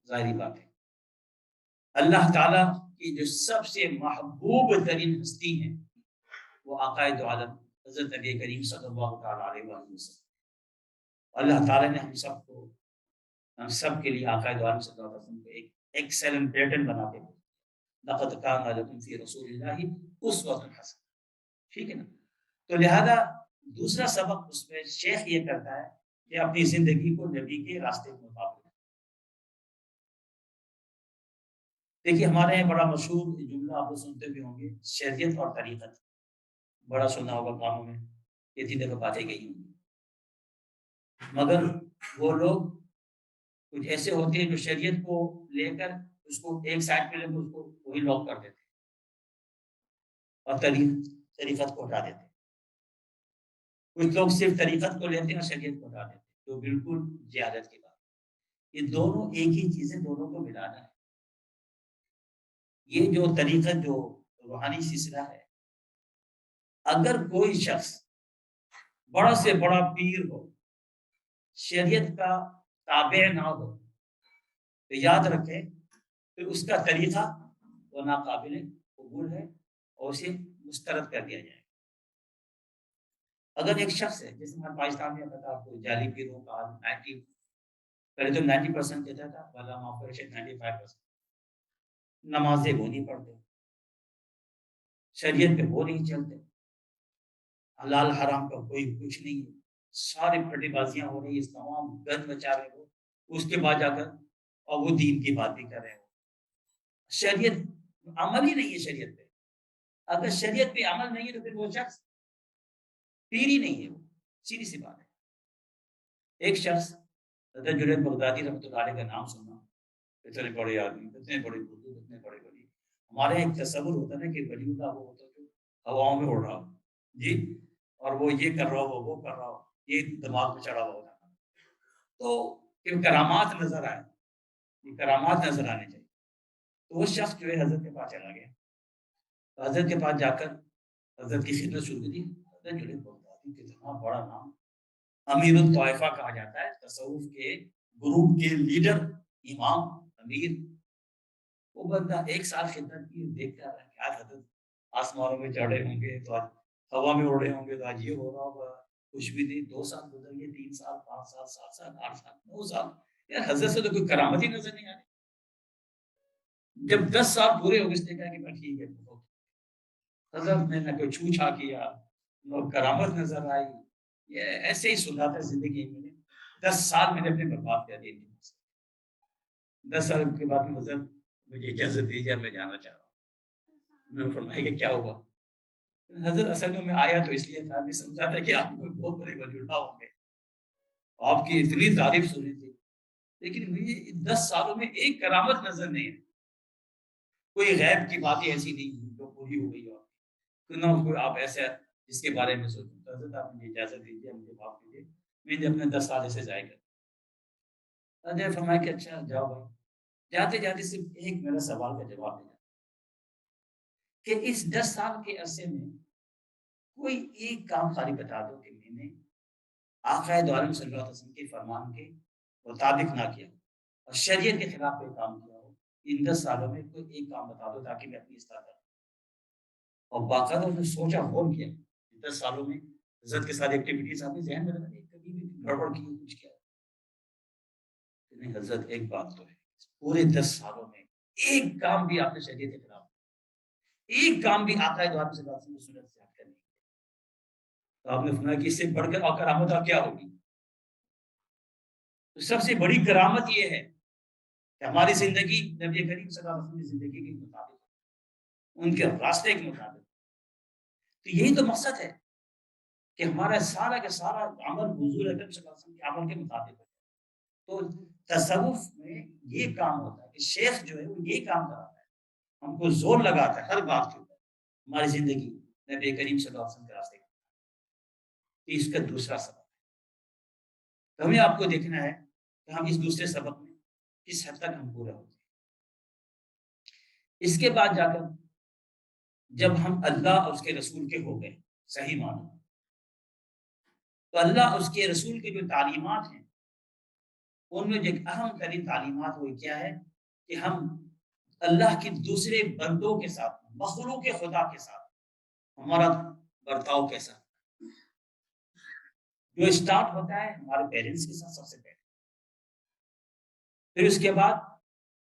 ظاہری بات ہے اللہ تعالیٰ کی جو سب سے محبوب ترین ہستی ہے وہ آقائد عالم حضرت نبی کریم صلی اللہ تعالیٰ علیہ وسلم۔ اللہ تعالیٰ نے ہم سب کے لیے آقائد عالم صلی اللہ علیہ وسلم کو ایک ایکسلنٹ پیٹرن بنا کے لقد کان لکم فی رسول اللہ اسوۃ حسنہ، ٹھیک ہے نا؟ تو لہذا دوسرا سبق اس میں شیخ یہ کرتا ہے کہ اپنی زندگی کو نبی کے راستے کے مطابق۔ دیکھیے ہمارے یہاں بڑا مشہور جملہ آپ سنتے بھی ہوں گے، شریعت اور طریقت، بڑا سنا ہوگا کاموں میں، یہ تین دفعہ باتیں گئی ہوں گی، مگر وہ لوگ کچھ ایسے ہوتے ہیں جو شریعت کو لے کر اس کو ایک سائڈ پہ لے کر اس کو وہی لاک کر دیتے اور طریقت کو ہٹا دیتے۔ کچھ لوگ صرف طریقت کو لیتے ہیں اور شریعت کو ہٹا دیتے، تو بالکل جہالت کی بات۔ یہ دونوں ایک ہی چیزیں، دونوں کو ملانا ہے۔ یہ جو طریقت جو روحانی سلسلہ ہے، اگر کوئی شخص بڑا سے بڑا پیر ہو شریعت کا تابع نہ ہو تو یاد رکھیں پھر اس کا طریقہ وہ ناقابل قبول ہے اور اسے مسترد کر دیا جائے۔ اگر ایک شخص ہے، جیسے ہمارے پاکستان میں پتا آپ کو جعلی پیروں کا 90 پہلے تو 90% کہتا تھا، والا معاف کرے 95% نمازیں وہ نہیں پڑھتے، شریعت پہ وہ نہیں چلتے، حلال حرام کا کوئی کچھ نہیں ہے، ساری پھٹی بازیاں ہو رہی ہیں، تمام گند مچا رہے ہو، اس کے بعد جا کر اور وہ دین کی بات بھی کر رہے ہو۔ شریعت عمل ہی نہیں ہے شریعت پہ، اگر شریعت پہ عمل نہیں ہے تو پھر وہ شخص پیر ہی نہیں ہے، وہ سیدھی سی بات ہے۔ ایک شخص حضرت جنید بغدادی رحمۃ اللہ علیہ کا نام سنا، اتنے بڑے آدمی، اتنے بڑے بزرگ، اتنے بڑے ولی، ہمارے ایک تصور ہوتا ہے نا کہ ولی اللہ وہ ہوتا ہے جو ہواؤں میں اڑ رہا ہو جی، اور وہ یہ کر رہا ہو وہ کر رہا ہو، یہ دماغ میں چڑھا ہوا ہوتا ہے، تو کرامات نظر آئے، یہ کرامات نظر آنے چاہیے۔ تو وہ شخص جو ہے حضرت کے پاس چلا گیا، تو حضرت کے پاس جا کر حضرت کی خدمت شروع کی۔ حضرت جنید بغدادی کتنا بڑا نام، امیر الطائفہ کہا جاتا ہے، تصوف کے گروپ کے لیڈر، امام، امیر۔ وہ بندہ ایک سال خدمت کی، دیکھتا رہا کہ آج حضرت آسمانوں میں چڑھے ہوں گے تو آج ہوا میں اڑے ہوں گے تو آج یہ ہو رہا ہوگا، کچھ بھی نہیں۔ 2 سال گزر گئے، 3 سال، 5 سال، 7 سال، 8 سال، 9 سال، یار حضرت سے تو کوئی کرامت ہی نظر نہیں آ رہی۔ جب 10 سال پورے ہو گئے، اس نے کہا کہ میں ٹھیک ہے، حضرت نے نہ کوئی چھو چھا کیا، نہ کرامت نظر آئی، یہ ایسے ہی سنا تھا زندگی میں۔ 10 سال میں نے اپنے برباد کر دیے۔ 10 سال کے بعد حضرت مجھے اجازت دیجیے، میں جانا چاہ رہا ہوں۔ میں نے فرمایا کہ کیا ہوا؟ حضرت اصل میں آیا تو اس لیے تھا، میں سمجھا تھا کہ آپ کو بہت بڑے ولی اللہ ہوں گے، آپ کی اتنی تعریف سنی تھی، لیکن مجھے 10 سالوں میں ایک کرامت نظر نہیں ہے، کوئی غیب کی باتیں ایسی نہیں جو پوری ہو گئی ہو آپ کی، کیوں نہ کوئی آپ ایسا جس کے بارے میں سوچیں، تو حضرت آپ مجھے اجازت دیجیے، مجھے معاف کیجیے، میں نے اپنے 10 سال سے ضائع کر حضرت نے فرمایا کہ اچھا جاؤ بھائی. جاتے جاتے صرف ایک میرا سوال کا جواب دیا کہ اس 10 سال کے عرصے میں کوئی ایک کام خالی بتا دو کہ میں نے آقا دو عالم صلی اللہ علیہ وسلم کے فرمان کے مطابق نہ کیا اور شریعت کے خلاف کوئی کام کیا ہو. ان 10 سالوں میں کوئی ایک کام بتا دو تاکہ میں اپنی اصلاح کروں. اور باقاعدہ نے سوچا غور کیا 10 سالوں میں حضرت کے ساتھ ایکٹیویٹیز آپ نے ذہن میں رکھا کبھی بھی گڑبڑ کی کچھ کیا نہیں. حضرت ایک بات تو ہے پورے 10 سالوں میں ایک کام بھی آپ نے شریعت کے خلاف، ایک کام بھی آقا دو عالم صلی اللہ علیہ وسلم کی سنت سے ہٹ کر نہیں. تو آپ نے فرمایا کہ اس سے بڑھ کر اور کرامت کیا ہوگی. تو سب سے بڑی کرامت یہ ہے کہ ہماری زندگی نبی کریم صلی اللہ علیہ وسلم کی زندگی کے مطابق، ان کے راستے کے مطابق. تو یہی تو مقصد ہے کہ ہمارا سارا کا سارا عمل حضور اکرم صلی اللہ علیہ وسلم کے عمل کے مطابق ہے. تو تصوف میں یہ کام ہوتا ہے کہ شیخ جو ہے وہ یہ کام کراتا ہے، ہم کو زور لگاتا ہے ہر بات کے اوپر ہماری زندگی نبی کریم صلی اللہ علیہ وسلم کے راستے. اس کا دوسرا سبب ہے. ہمیں آپ کو دیکھنا ہے کہ ہم اس دوسرے سبب میں کس حد تک ہم پورا ہوتے ہیں. اس کے بعد جا کر جب ہم اللہ اور اس کے رسول کے ہو گئے صحیح معنی، تو اللہ اور اس کے رسول کے جو تعلیمات ہیں ان میں جو ایک اہم ترین تعلیمات وہ کیا ہے کہ ہم اللہ کے دوسرے بندوں کے ساتھ، مخلوق خدا کے ساتھ ہمارا برتاؤ کیسا. جو اسٹارٹ ہوتا ہے ہمارے پیرنٹس کے ساتھ سب سے پہلے، پھر اس کے بعد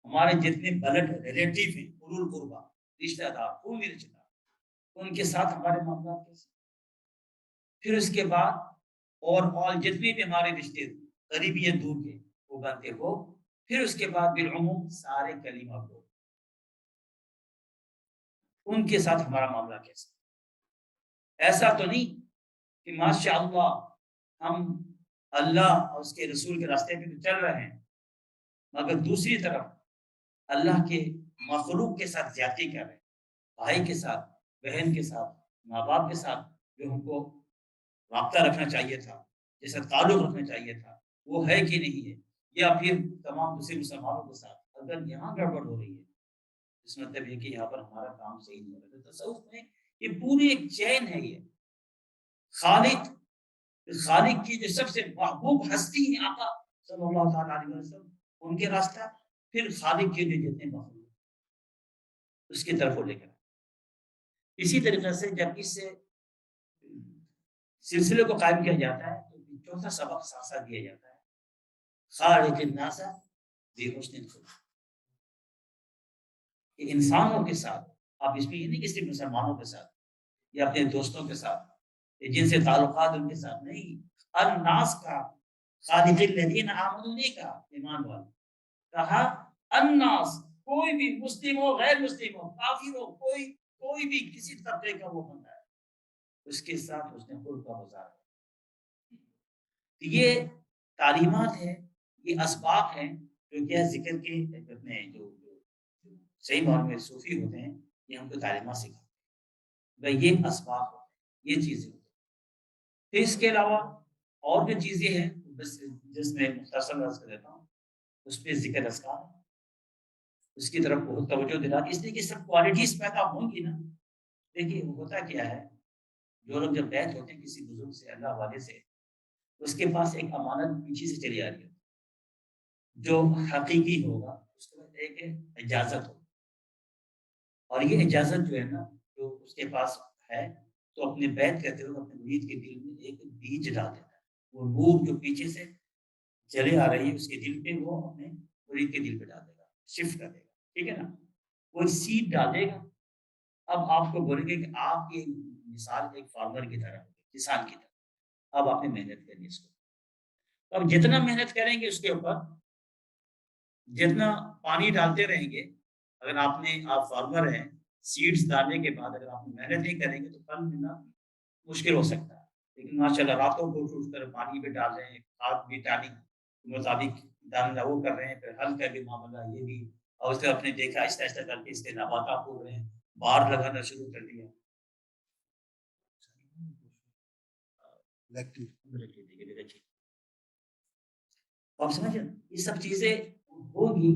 ہمارے جتنے بلڈ ریلیٹیو ہیں، اولو القربا رشتہ دار، خونی رشتہ دار، ان کے ساتھ ہمارے معاملات کیسے. پھر اس کے بعد اور جتنے بھی ہمارے رشتے قریبی یا دور کے وہ بنتے ہو. پھر اس کے بعد بالعموم سارے کلمہ کو ان کے ساتھ ہمارا معاملہ کیسا. ایسا تو نہیں کہ ماشاء اللہ ہم اللہ اور اس کے رسول کے راستے پہ تو چل رہے ہیں مگر دوسری طرف اللہ کے مخلوق کے ساتھ زیادتی کر رہے ہیں. بھائی کے ساتھ، بہن کے ساتھ، ماں باپ کے ساتھ جو ہم کو رابطہ رکھنا چاہیے تھا، جیسا تعلق رکھنا چاہیے تھا، وہ ہے کہ نہیں ہے. یا پھر تمام دوسرے مسلمانوں کے ساتھ اگر یہاں گڑبڑ ہو رہی ہے اس مطلب ہے کہ یہاں پر ہمارا کام صحیح نہیں ہو رہا. تصوف میں یہ پوری ایک چین ہے. یہ خالق کی جو سب سے محبوب ہستی ہے آقا صلی اللہ تعالیٰ علیہ وسلم، ان کے راستہ، پھر خالق کے جو جتنے مخلوق اس کی طرف وہ لے کر. اسی طریقے سے جب اس سے سلسلے کو قائم کیا جاتا ہے تو چوتھا سبق ساتھ ساتھ دیا جاتا ہے خالق الناس بحسن الخلق. کہ انسانوں کے ساتھ آپ اس میں یہ نہیں کہ صرف مسلمانوں کے ساتھ یا اپنے دوستوں کے ساتھ جن سے تعلقات ان کے ساتھ نہیں، الناس کا خالق الذین آمنوا نہیں کہا ایمان والے، کہا الناس کوئی بھی مسلم ہو غیر مسلم ہو کافر ہو کوئی بھی کسی طبقے کا وہ بندہ ہے اس کے ساتھ اس نے خلق کا مظاہرہ. یہ تعلیمات ہیں، یہ اسباق ہیں جو کیا ذکر کے اپنے جو صحیح معنی میں صوفی ہوتے ہیں یہ ہم کو تعلیمات سکھاتے ہیں. یہ اسباق ہوتے ہیں، یہ چیزیں ہوتی ہیں. پھر اس کے علاوہ اور جو چیزیں ہیں بس جس میں مختصر عرض کر دیتا ہوں اس پہ ذکر اذکار اس کی طرف بہت توجہ دلاتی، اس لیے کہ سب کوالٹیز پیدا ہوں گی نا. دیکھیے ہوتا کیا ہے جو لوگ جب بیعت ہوتے ہیں کسی بزرگ سے، اللہ والے سے، اس کے پاس ایک امانت پیچھے سے چلی آ رہی ہے جو حقیقی ہوگا. اس کے بعد ایک اجازت ہوگا اور یہ اجازت جو ہے نا جو اس کے پاس ہے تو اپنے بیعت کرتے ہوئے اپنے مرید کے دل میں ایک بیج ڈال دیتا ہے. وہ نور جو پیچھے سے چلے آ رہی ہے اس کے دل پہ وہ اپنے مرید کے دل پہ ڈال دے گا، شفٹ کر دے گا. ٹھیک ہے نا، وہ سیڈ ڈال دے گا. اب آپ کو بولیں گے کہ آپ کی مثال ایک فارمر کی طرح کسان کی طرح، اب آپ نے محنت کرنی اس کو. اب جتنا محنت کریں گے اس کے اوپر جتنا پانی ڈالتے رہیں گے، اگر آپ فارمر ہیں سیڈز ڈالنے کے بعد اگر آپ محنت نہیں کریں گے تو پھل ملنا مشکل ہو سکتا ہے. لیکن ماشاء اللہ راتوں کو اٹھ کر پانی بھی ڈال رہے ہیں، کھاد بھی ڈالی مطابق ڈالنا وہ کر رہے ہیں، پھر ہل کر بھی معاملہ یہ بھی، اور اس سے اپنے دیکھا آہستہ آہستہ کر کے اس کے نباتات ہو رہے ہیں بار لگانا شروع کر دیا. آپ سمجھے یہ سب چیزیں ہوگی.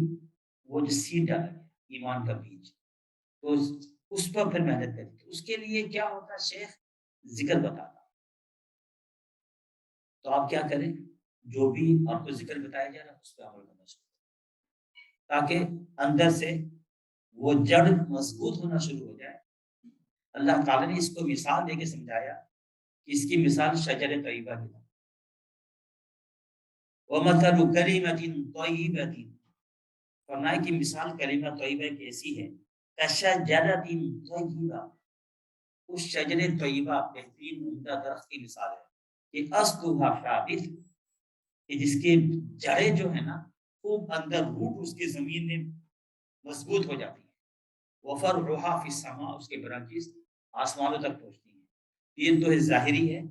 وہ جو سیڈ ڈالا گیا ایمان کا بیج تو اس پر پھر محنت کریں. اس کے لیے کیا ہوتا ہے شیخ ذکر بتاتا. تو آپ کیا کریں جو بھی آپ کو ذکر بتایا جا رہا ہے اس پہ عمل کرنا شروع کریں تاکہ اندر سے وہ جڑ مضبوط ہونا شروع ہو جائے. اللہ تعالیٰ نے اس کو مثال دے کے سمجھایا کہ اس کی مثال شجر طیبہ کی ہے. وَمَثَلُ كَلِمَةٍ طَيِّبَةٍ فرمایا کہ مثال کلمہ طیبہ کی ایسی ہے کَشَجَرَةٍ طَيِّبَةٍ اس شجر طیبہ بہترین عمدہ درخت کی مثال ہے کہ اصلها ثابت کہ جس کے جڑیں جو ہے نا خوب اندر روٹ اس کی زمین میں مضبوط ہو جاتی ہے. وَفَرْعُهَا فِي السَّمَاءِ اس کے برانچز آسمانوں تک پہنچتی ہیں. یہ تو ظاہری ہے.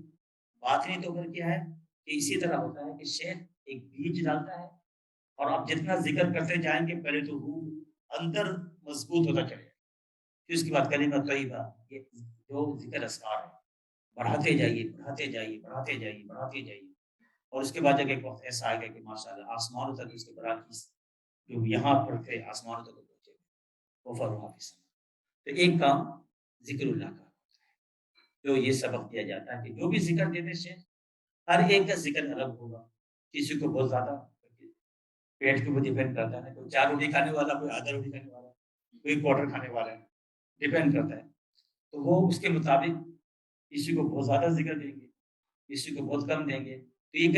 باطنی طور پر کیا ہے کہ اسی طرح ہوتا ہے کہ شیخ ایک بیج ڈالتا ہے اور آپ جتنا ذکر کرتے جائیں گے پہلے تو روح اندر مضبوط ہوتا چلے گا. پھر اس کے بعد کلمہ طیبہ یہ جو ذکر اذکار ہے بڑھاتے جائیے بڑھاتے جائیے بڑھاتے جائیے بڑھاتے جائیے. اور اس کے بعد جب ایک وقت ایسا آئے گا کہ ماشاءاللہ آسمانوں تک اس کے برانچز جو یہاں پر تھے آسمانوں تک پہنچے گا. وہ فرما تو ایک کام ذکر اللہ کا جو یہ سبق دیا جاتا ہے کہ جو بھی ذکر دیتے شیخ ہر ایک کا ذکر الگ ہوگا. کسی کو بہت زیادہ پیٹ کے اوپر ڈیپینڈ کرتا ہے. کوئی 4 روٹی کھانے والا کوئی آدھا روٹی کھانے والا کوئی کوارٹر کھانے والا ہے ڈیپینڈ کرتا ہے. تو وہ اس کے مطابق کسی کو بہت زیادہ ذکر دیں گے کسی کو بہت کم دیں گے. تو یہ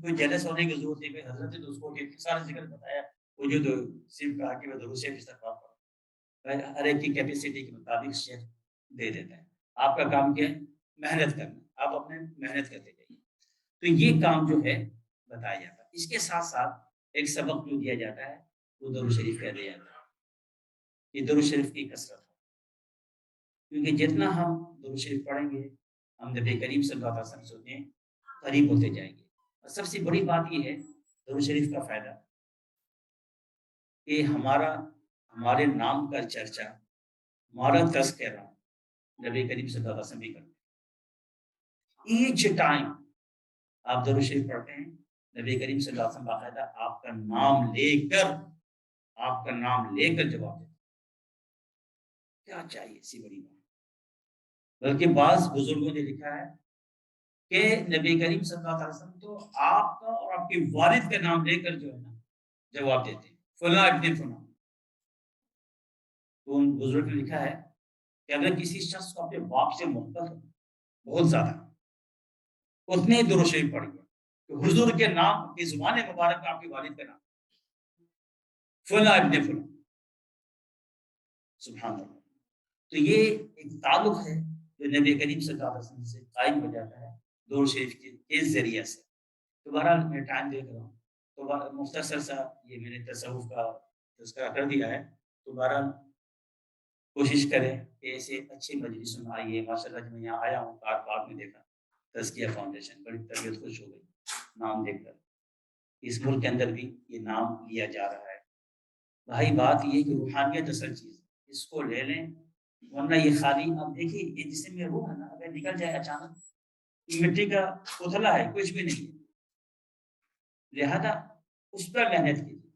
کوئی جیلس ہونے کی ضرورت نہیں. حضرت نے اس کو سارا ذکر بتایا وہ جو صرف کہا کہ میں درود شریف استغفار پڑھوں. ہر ایک کی کیپیسٹی کے مطابق شیخ دے دیتا ہے. آپ کا کام کیا ہے محنت کرنا. آپ اپنے محنت کرتے جائیے. تو یہ کام جو ہے بتایا جاتا ہے. اس کے ساتھ ساتھ ایک سبق جو دیا جاتا ہے وہ درود شریف کہہ دیا جاتا ہے. یہ درود شریف کی کثرت ہے کیونکہ جتنا ہم درود شریف پڑھیں گے ہم نبی کریم صلی اللہ علیہ وسلم سے قریب ہوتے جائیں گے. اور سب سے بڑی بات یہ ہے درود شریف کا فائدہ کہ ہمارے نام کا چرچا ہمارا تذکرہ نبی کریم صلی اللہ علیہ وسلم بھی کرتے ہیں. ایچ ٹائم آپ درود شریف پڑھتے ہیں نبی کریم صلی اللہ علیہ وسلم باقاعدہ آپ کا نام لے کر جواب دیتے. کیا چاہیے اسی بڑی بات. بلکہ بعض بزرگوں نے لکھا ہے کہ نبی کریم صلی اللہ علیہ وسلم تو آپ کا اور آپ کے والد کا نام لے کر جو ہے نا جواب دیتے ہیں فلاں ابن فلاں. تو ان بزرگ نے لکھا ہے کہ اگر کسی شخص کو اپنے باپ سے محبت ہو بہت زیادہ اتنے ہی درود شریف پڑھیے کہ حضور کے نام کی زبان مبارک میں آپ کے والد کا نام فلاں ابن فلاں. سبحان اللہ. تو یہ ایک تعلق ہے جو نبی کریم صلی اللہ علیہ وسلم سے قائم ہو جاتا ہے درود شریف کے ذریعے سے. تو بہرحال میں ٹائم دیکھ رہا ہوں تو مختصر سا یہ میں نے تصوف کا تذکرہ کر دیا ہے. تو بہرحال کوشش کریں کہ ایسے اچھی مجلس میں آئیے. ماشاء اللہ جب میں یہاں آیا ہوں کار پارک میں دیکھا تزکیہ فاؤنڈیشن بڑی طبیعت خوش ہو گئی نام دیکھ کر. اس ملک کے اندر بھی یہ نام لیا جا رہا ہے. بھائی بات یہ کہ روحانیت اصل چیز ہے اس کو لے لیں ورنہ یہ خالی. اب دیکھیے یہ جسم میں روح ہے نا اگر نکل جائے اچانک یہ مٹی کا پتلا ہے کچھ بھی نہیں ہے. لہذا اس پر محنت کیجیے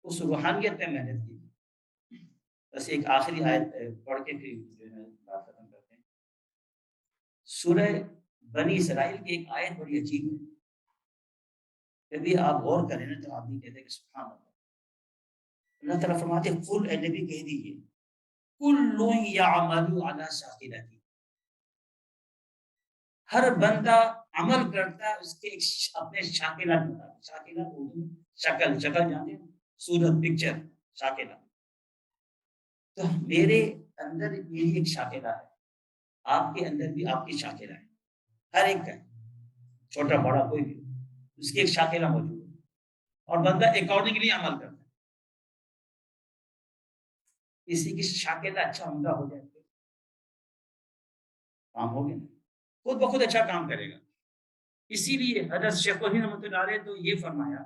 اس روحانیت پہ محنت کیجیے. بس ایک آخری آیت پڑھ کے پھر جو ہے بات ختم کرتے ہیں. سورہ بنی اسرائیل کی ایک آیت بڑی عجیب ہے. کبھی آپ غور کریں نا تو آپ نہیں کہتے کہ سبحان اللہ. اللہ تعالیٰ فرماتے ہیں قل اے نبی کہہ دیجیے کل یعمل علی شاکلتہ. ہر بندہ عمل کرتا ہے اس کے اپنے شاکلہ کے مطابق. شاکلہ اردو شکل جانتے ہیں صورت پکچر شاکلہ. تو میرے اندر میری ایک شاکلہ ہے آپ کے اندر بھی آپ کی شاکلہ ہے. ہر ایک کا چھوٹا بڑا کوئی بھی اس کی ایک شاکلہ موجود ہے اور بندہ اکارڈنگلی عمل کرتا ہے. کسی کی شاکلہ اچھا عمدہ ہو جائے تو کام ہو گیا خود بخود اچھا کام کرے گا. اسی لیے حضرت شیخ الہند رحمۃ اللہ علیہ تو یہ فرمایا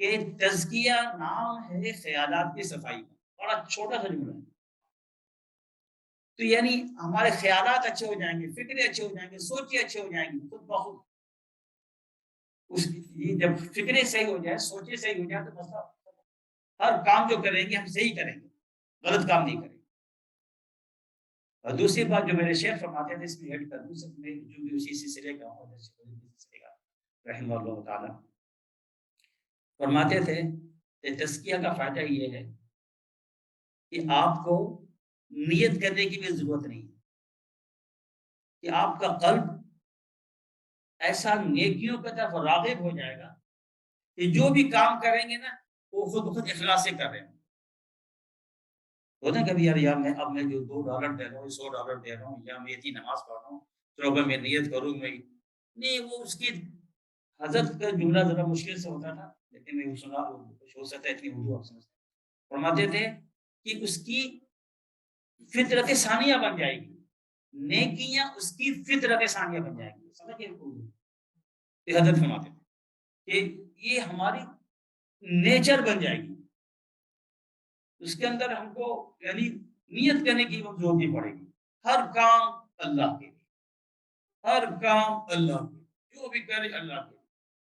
کہ تزکیہ نام ہے خیالات کی صفائی کا بڑا چھوٹا سا جملہ ہے. تو یعنی ہمارے خیالات اچھے ہو جائیں گے, فکریں اچھے ہو جائیں گے, سوچیں اچھے ہو جائیں گی خود بخود. جب فکریں صحیح ہو جائیں, سوچیں صحیح ہو جائیں, تو مسئلہ ہر کام جو کریں گے ہم صحیح کریں گے, غلط کام نہیں کریں گے. اور دوسری بات جو میرے شیخ فرماتے تھے, اس میں ایڈ کر دوں, جو بھی اسی سلسلے کا ہوں, رحمہ اللہ تعالیٰ, فرماتے تھے کہ تزکیہ کا فائدہ یہ ہے کہ آپ کو نیت کرنے کی بھی ضرورت نہیں ہے, کہ آپ کا قلب ایسا نیکیوں کی طرف راغب ہو جائے گا کہ جو بھی کام کریں گے نا وہ خود بخود اخلاص سے کر رہے ہیں. ہوتا ہے کبھی یار میں اب میں جو $2 دے رہا ہوں, $100 دے رہا ہوں, یا میں اتنی نماز پڑھ رہا ہوں, تو اگر میں نیت کروں میں نہیں, وہ اس کی حضرت کا جملہ ذرا مشکل سے ہوتا تھا, لیکن میں سنا ہو سکتا ہے اتنی اردو آپ سمجھتے. فرماتے تھے کہ اس کی فطرت ثانیہ بن جائے گی, نیکیاں اس کی فطرت ثانیہ بن جائیں گی. سمجھ گئے حضرت فرماتے تھے کہ یہ ہماری نیچر بن جائے گی, اس کے اندر ہم کو یعنی نیت کرنے کی ضرورت نہیں پڑے گی. ہر کام اللہ کے لیے, ہر کام اللہ کے, جو بھی کرے اللہ کے,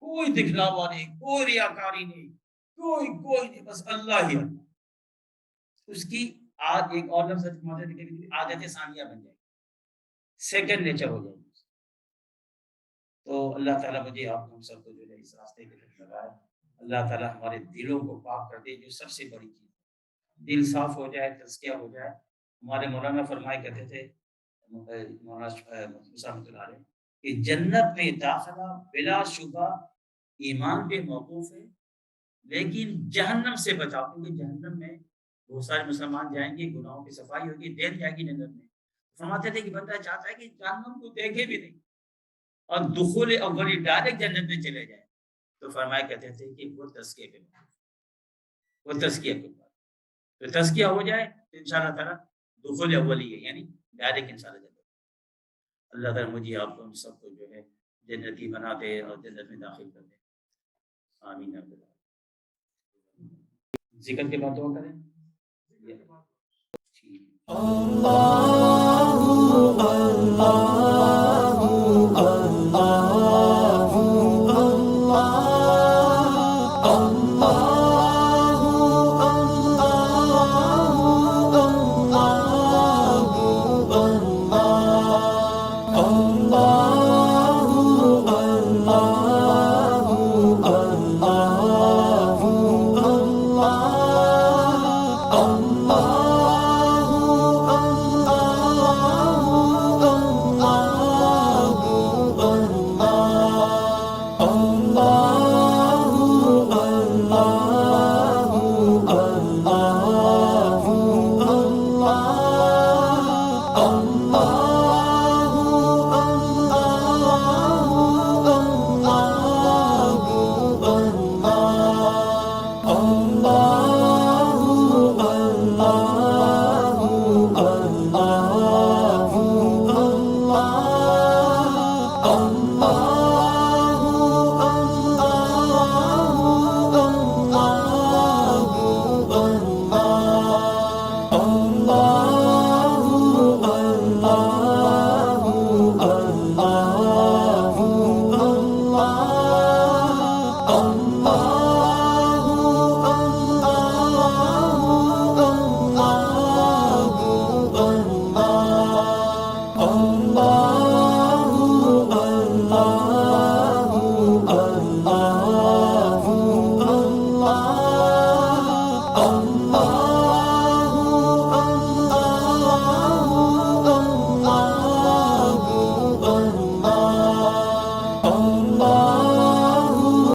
کوئی دکھلاوا نہیں, کوئی ریاکاری نہیں, کوئی نہیں, بس اللہ ہی اللہ. اس کی ایک اور لفظ عادت ثانیہ بن جائے گی, سیکنڈ نیچر ہو جائے گی. تو اللہ تعالیٰ مجھے آپ ہم سب کو جو ہے اس راستے کی طرف لگائے. اللہ تعالیٰ ہمارے دلوں کو پاک کر دے, جو سب سے بڑی چیز, دل صاف ہو جائے, تزکیہ ہو جائے. ہمارے مولانا فرمایا کرتے تھے, مولانا کہ جنت میں داخلہ بلا شبہ ایمان پہ موقوف ہے, لیکن جہنم سے بچاؤ, کیونکہ جہنم میں بہت سارے مسلمان جائیں گے, گناہوں کی صفائی ہوگی, دین جائے گی جنت میں. فرماتے تھے کہ بندہ چاہتا ہے کہ جہنم کو دیکھے بھی نہیں اور دخول اولی ڈائریکٹ جنت میں چلے جائے, تو فرمایا کرتے تھے کہ وہ تزکیہ پہ, وہ تزکیہ کے بعد تو تزکیہ ہو جائے تو انشاءاللہ تعالیٰ دخول اولی ہے, یعنی ڈائریکٹ انشاءاللہ جنت. اللہ تعالیٰ مجھے آپ کو ہم سب کو جو ہے جنتی بنا دے اور جنت میں داخل کر دے, آمین. ذکر کے بعد دعا کریں. ٹھیک.